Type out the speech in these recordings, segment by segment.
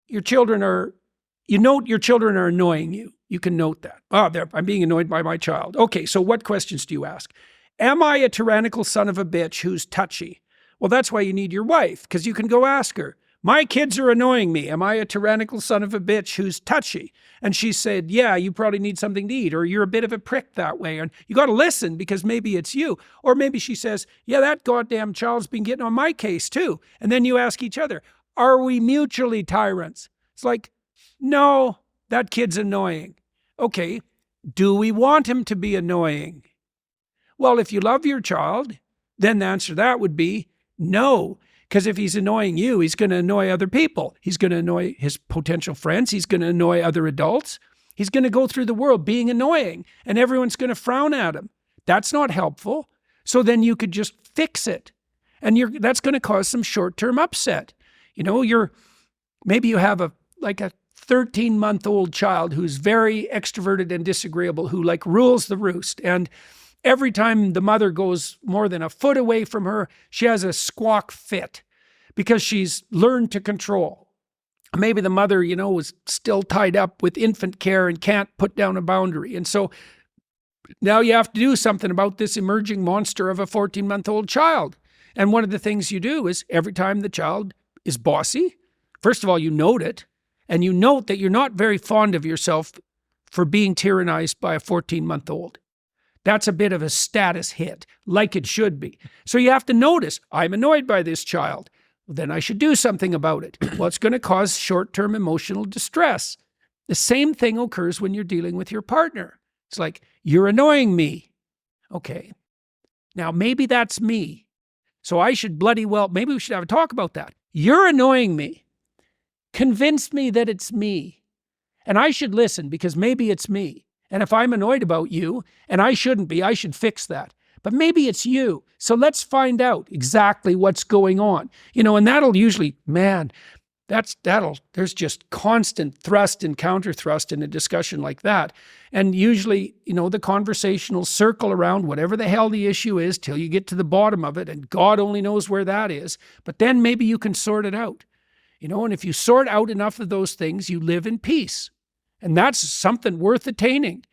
your children are, you note your children are annoying you. You can note that. Oh, I'm being annoyed by my child. Okay, so what questions do you ask? Am I a tyrannical son of a bitch who's touchy? Well, that's why you need your wife, because you can go ask her, my kids are annoying me. Am I a tyrannical son of a bitch who's touchy? And she said, yeah, you probably need something to eat, or you're a bit of a prick that way. And you got to listen because maybe it's you. Or maybe she says, yeah, that goddamn child's been getting on my case too. And then you ask each other, are we mutually tyrants? It's like, no, that kid's annoying. Okay, do we want him to be annoying? Well, if you love your child, then the answer to that would be no. Because if he's annoying you, he's going to annoy other people. He's going to annoy his potential friends. He's going to annoy other adults. He's going to go through the world being annoying, and everyone's going to frown at him. That's not helpful. So then you could just fix it. And that's going to cause some short-term upset. You know, maybe you have a 13-month-old child who's very extroverted and disagreeable, who like rules the roost. And every time the mother goes more than a foot away from her, she has a squawk fit because she's learned to control. Maybe the mother, is still tied up with infant care and can't put down a boundary. And so now you have to do something about this emerging monster of a 14-month-old child. And one of the things you do is every time the child is bossy, first of all, you note it, and you note that you're not very fond of yourself for being tyrannized by a 14-month-old. That's a bit of a status hit, like it should be. So you have to notice, I'm annoyed by this child. Well, then I should do something about it. Well, it's going to cause short-term emotional distress. The same thing occurs when you're dealing with your partner. It's like, you're annoying me. Okay. Now, maybe that's me. So I should maybe we should have a talk about that. You're annoying me. Convince me that it's me. And I should listen because maybe it's me. And if I'm annoyed about you, and I shouldn't be, I should fix that. But maybe it's you. So let's find out exactly what's going on. And that'll usually, there's just constant thrust and counter thrust in a discussion like that. And usually, the conversation will circle around whatever the hell the issue is till you get to the bottom of it, and God only knows where that is. But then maybe you can sort it out. And if you sort out enough of those things, you live in peace. And that's something worth attaining.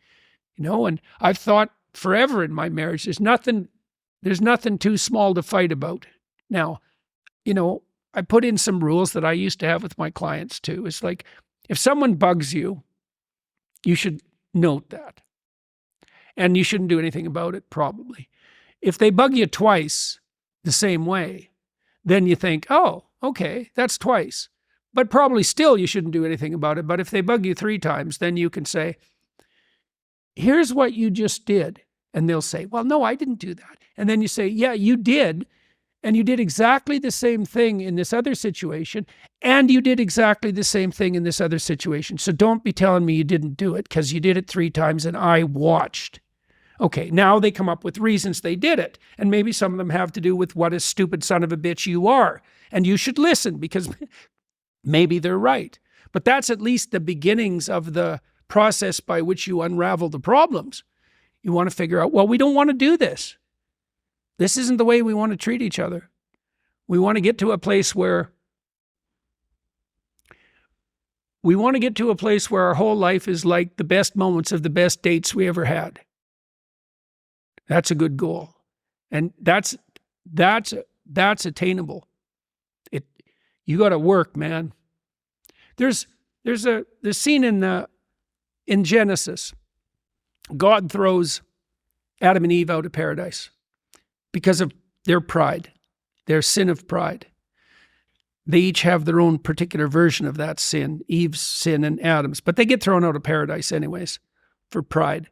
And I've thought forever in my marriage, there's nothing too small to fight about. Now, I put in some rules that I used to have with my clients too. It's like, if someone bugs you, you should note that. And you shouldn't do anything about it, probably. If they bug you twice the same way, then you think, oh, okay, that's twice. But probably still you shouldn't do anything about it. But if they bug you 3 times, then you can say, here's what you just did. And they'll say, well, no, I didn't do that. And then you say, yeah, you did. And you did exactly the same thing in this other situation. And you did exactly the same thing in this other situation. So don't be telling me you didn't do it because you did it 3 times and I watched. Okay, now they come up with reasons they did it. And maybe some of them have to do with what a stupid son of a bitch you are. And you should listen because maybe they're right. But that's at least the beginnings of the process by which you unravel the problems. You want to figure out, well, we don't want to do this. This isn't the way we want to treat each other. We want to get to a place where our whole life is like the best moments of the best dates we ever had. That's a good goal. And that's attainable. You got to work, man. There's a scene in Genesis. God throws Adam and Eve out of paradise because of their pride, their sin of pride. They each have their own particular version of that sin, Eve's sin and Adam's, but they get thrown out of paradise anyways for pride.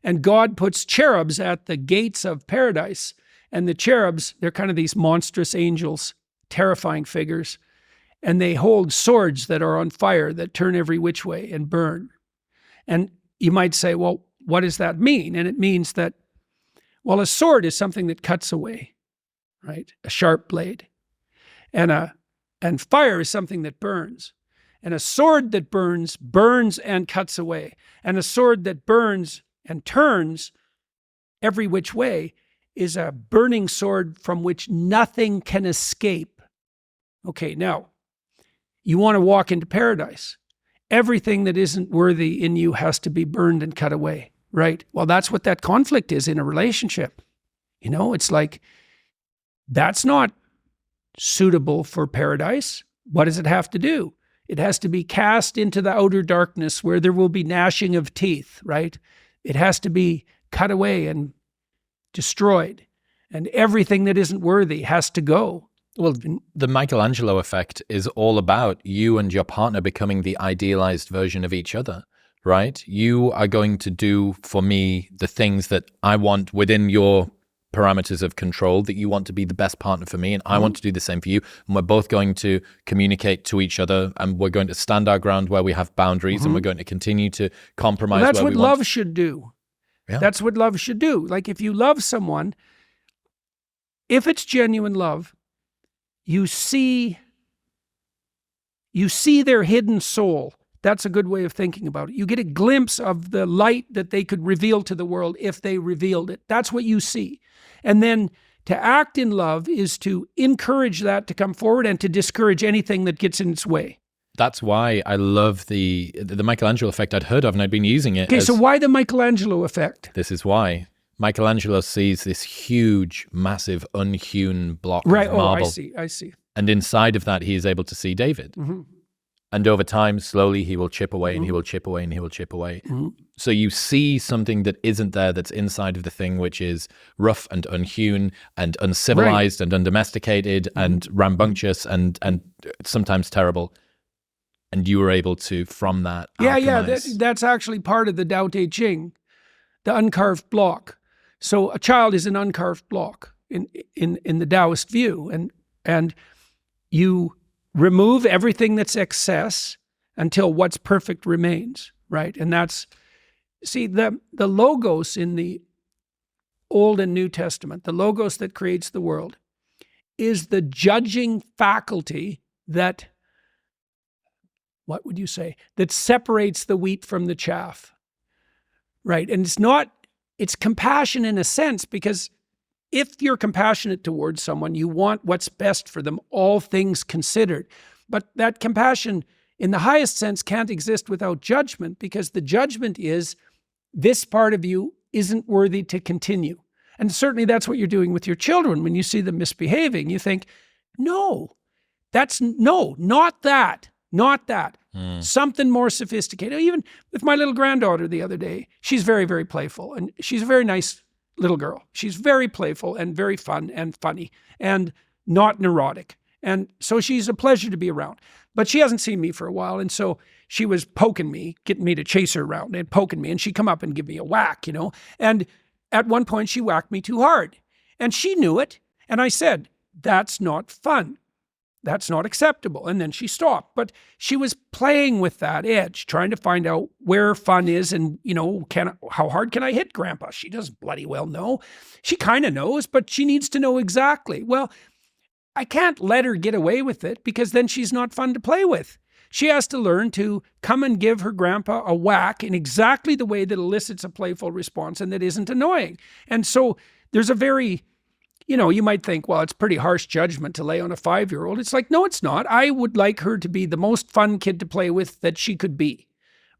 And God puts cherubs at the gates of paradise, and the cherubs, they're kind of these monstrous angels, terrifying figures, and they hold swords that are on fire that turn every which way and burn. And you might say, well, what does that mean? And it means that, well, a sword is something that cuts away, right? A sharp blade. And fire is something that burns. And a sword that burns and cuts away. And a sword that burns and turns every which way is a burning sword from which nothing can escape. Okay, now, you want to walk into paradise. Everything that isn't worthy in you has to be burned and cut away, right? Well, that's what that conflict is in a relationship. It's like, that's not suitable for paradise. What does it have to do? It has to be cast into the outer darkness where there will be gnashing of teeth, right? It has to be cut away and destroyed. And everything that isn't worthy has to go. Well, the Michelangelo effect is all about you and your partner becoming the idealized version of each other, right? You are going to do for me the things that I want within your parameters of control, that you want to be the best partner for me, and I want to do the same for you. And we're both going to communicate to each other, and we're going to stand our ground where we have boundaries, and we're going to continue to compromise. Well, that's where what we want. love should do. Yeah. That's what love should do. Like, if you love someone, if it's genuine love, you see their hidden soul. That's a good way of thinking about it. You get a glimpse of the light that they could reveal to the world if they revealed it. That's what you see. And then to act in love is to encourage that to come forward and to discourage anything that gets in its way. That's why I love the Michelangelo effect. I'd heard of, and I'd been using it. Okay, so why the Michelangelo effect? This is why. Michelangelo sees this huge, massive, unhewn block Right. of marble. I see. And inside of that, he is able to see David. Mm-hmm. And over time, slowly, he will chip away, and he will chip away, and he will chip away. Mm-hmm. So you see something that isn't there, that's inside of the thing, which is rough and unhewn and uncivilized and undomesticated and rambunctious and sometimes terrible. And you were able to, from that, alchemize. That's actually part of the Tao Te Ching, the uncarved block. So a child is an uncarved block in the Taoist view, and you remove everything that's excess until what's perfect remains, right? And that's, see, the logos in the Old and New Testament, the logos that creates the world, is the judging faculty that, what would you say, that separates the wheat from the chaff, right? And it's compassion in a sense, because if you're compassionate towards someone, you want what's best for them, all things considered. But that compassion, in the highest sense, can't exist without judgment, because the judgment is, this part of you isn't worthy to continue. And certainly that's what you're doing with your children. When you see them misbehaving, you think, no, not that. Something more sophisticated. Even with my little granddaughter the other day, she's very, very playful, and she's a very nice little girl. She's very playful and very fun and funny and not neurotic. And so she's a pleasure to be around. But she hasn't seen me for a while, and so she was poking me, getting me to chase her around and poking me, and she'd come up and give me a whack, And at one point she whacked me too hard, and she knew it. And I said, that's not fun. That's not acceptable. And then she stopped. But she was playing with that edge, trying to find out where fun is and, how hard can I hit Grandpa? She doesn't bloody well know. She kind of knows, but she needs to know exactly. Well, I can't let her get away with it, because then she's not fun to play with. She has to learn to come and give her grandpa a whack in exactly the way that elicits a playful response and that isn't annoying. And so there's a very... you might think, well, it's pretty harsh judgment to lay on a 5-year-old. It's like, no, it's not. I would like her to be the most fun kid to play with that she could be,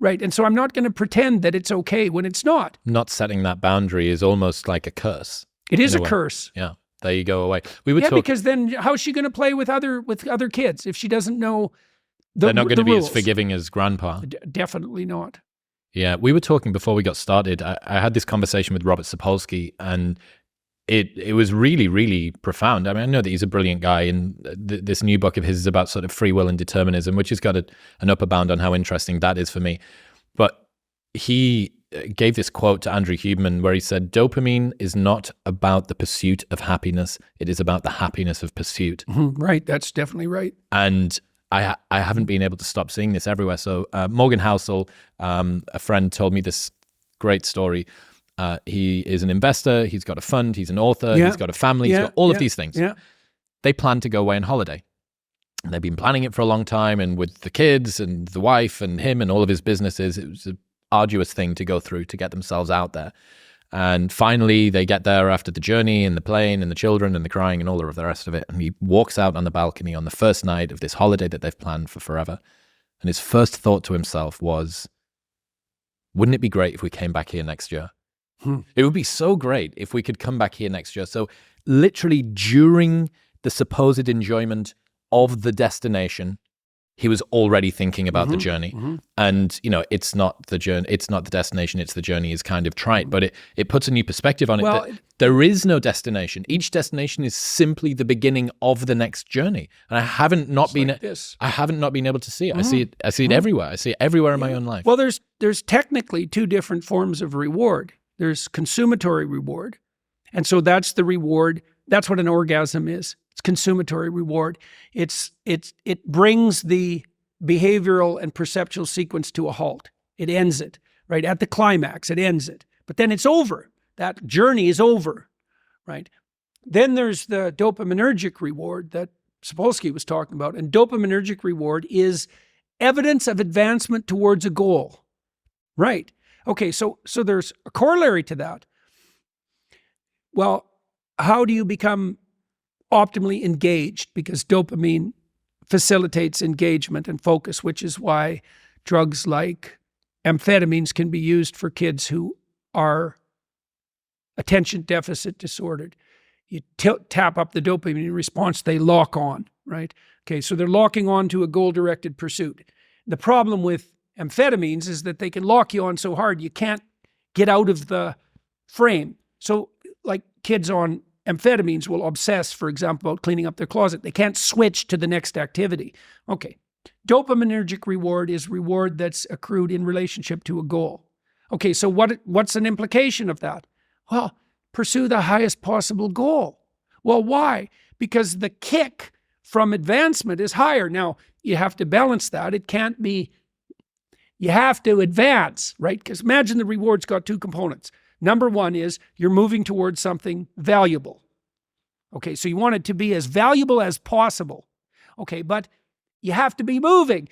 right? And so I'm not going to pretend that it's okay when it's not. Not setting that boundary is almost like a curse. It is a curse. Yeah, there you go away. Because then how's she going to play with other kids if she doesn't know they're not going to be rules? as forgiving as grandpa. Definitely not. Yeah, we were talking before we got started. I had this conversation with Robert Sapolsky, and it was really, really profound. I mean, I know that he's a brilliant guy, and this new book of his is about sort of free will and determinism, which has got an upper bound on how interesting that is for me. But he gave this quote to Andrew Huberman where he said, dopamine is not about the pursuit of happiness. It is about the happiness of pursuit. Mm-hmm. Right. That's definitely right. And I haven't been able to stop seeing this everywhere. So Morgan Housel, a friend, told me this great story. He is an investor. He's got a fund. He's an author. He's got a family. He's got all of these things. Yeah. They plan to go away on holiday. And they've been planning it for a long time. And with the kids and the wife and him and all of his businesses, it was an arduous thing to go through to get themselves out there. And finally, they get there after the journey and the plane and the children and the crying and all of the rest of it. And he walks out on the balcony on the first night of this holiday that they've planned for forever. And his first thought to himself was, wouldn't it be great if we came back here next year? It would be so great if we could come back here next year. So literally during the supposed enjoyment of the destination, he was already thinking about the journey. And, it's not the journey, it's not the destination, it's the journey is kind of trite, but it puts a new perspective on it. Well, there is no destination. Each destination is simply the beginning of the next journey. And I haven't not been able to see it. I see it everywhere. I see it everywhere in my own life. Well, there's technically two different forms of reward. There's consummatory reward. And so that's the reward. That's what an orgasm is. It's consummatory reward. It brings the behavioral and perceptual sequence to a halt. It ends it, right? At the climax, it ends it. But then it's over. That journey is over, right? Then there's the dopaminergic reward that Sapolsky was talking about. And dopaminergic reward is evidence of advancement towards a goal, right? Okay, so there's a corollary to that. Well, how do you become optimally engaged? Because dopamine facilitates engagement and focus, which is why drugs like amphetamines can be used for kids who are attention deficit disordered. You tap up the dopamine response, they lock on, right? Okay, so they're locking on to a goal-directed pursuit. The problem with amphetamines is that they can lock you on so hard you can't get out of the frame. So like kids on amphetamines will obsess, for example, about cleaning up their closet. They can't switch to the next activity. Okay. Dopaminergic reward is reward that's accrued in relationship to a goal. Okay, so what's an implication of that? Well, pursue the highest possible goal. Well, why? Because the kick from advancement is higher. Now, you have to balance that. It can't be, you have to advance, right? Because imagine the reward's got two components. Number one is you're moving towards something valuable. Okay, so you want it to be as valuable as possible. Okay, but you have to be moving.